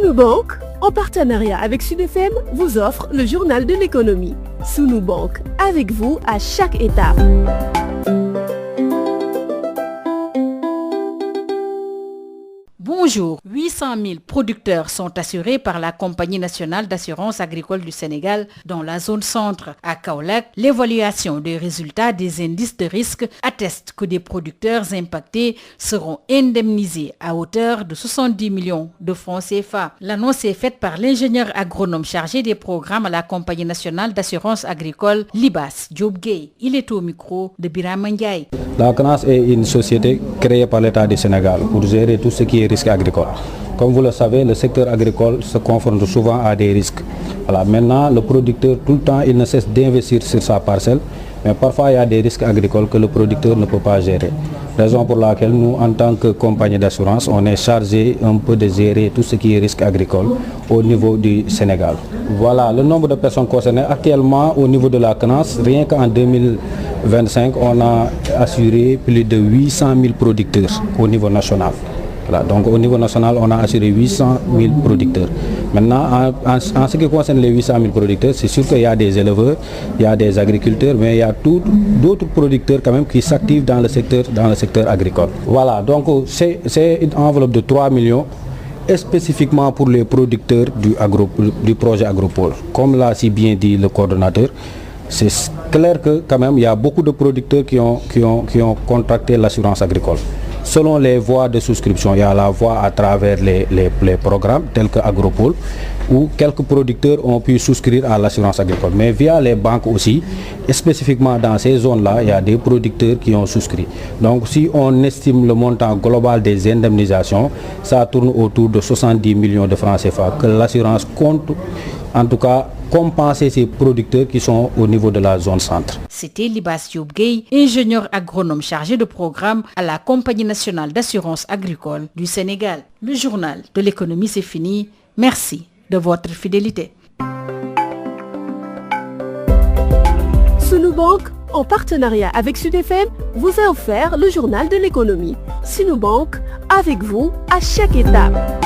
Sunu Bank, en partenariat avec Sud FM, vous offre le journal de l'économie. Sunu Bank, avec vous à chaque étape. Bonjour, 800 000 producteurs sont assurés par la Compagnie nationale d'assurance agricole du Sénégal dans la zone centre. À Kaolack, l'évaluation des résultats des indices de risque atteste que des producteurs impactés seront indemnisés à hauteur de 70 millions de francs CFA. L'annonce est faite par l'ingénieur agronome chargé des programmes à la Compagnie nationale d'assurance agricole, Libas Diop Gueye. Il est au micro de Birama Ndiaye. La CNAS est une société créée par l'État du Sénégal pour gérer tout ce qui est risque agricole. Comme vous le savez, le secteur agricole se confronte souvent à des risques. Voilà. Maintenant, le producteur, tout le temps, il ne cesse d'investir sur sa parcelle, mais parfois il y a des risques agricoles que le producteur ne peut pas gérer. Raison pour laquelle nous, en tant que compagnie d'assurance, on est chargé un peu de gérer tout ce qui est risque agricole au niveau du Sénégal. Voilà, le nombre de personnes concernées actuellement au niveau de la CNAS, rien qu'en 2025, on a assuré plus de 800 000 producteurs au niveau national. Voilà, donc au niveau national, on a assuré 800 000 producteurs. Maintenant, en ce qui concerne les 800 000 producteurs, c'est sûr qu'il y a des éleveurs, il y a des agriculteurs, mais il y a d'autres producteurs quand même qui s'activent dans le secteur agricole. Voilà, donc c'est une enveloppe de 3 millions spécifiquement pour les producteurs du projet Agropole. Comme l'a si bien dit le coordonnateur, c'est clair que quand même il y a beaucoup de producteurs qui ont contracté l'assurance agricole. Selon les voies de souscription, il y a la voie à travers les programmes tels que Agropole, où quelques producteurs ont pu souscrire à l'assurance agricole. Mais via les banques aussi, et spécifiquement dans ces zones-là, il y a des producteurs qui ont souscrit. Donc si on estime le montant global des indemnisations, ça tourne autour de 70 millions de francs CFA que l'assurance compte, en tout cas, compenser ces producteurs qui sont au niveau de la zone centre. C'était Libas Diop Gueye, ingénieur agronome chargé de programme à la Compagnie nationale d'assurance agricole du Sénégal. Le journal de l'économie, c'est fini. Merci de votre fidélité. Sunu Bank, en partenariat avec Sud FM, vous a offert le journal de l'économie. Sunu Bank, avec vous à chaque étape.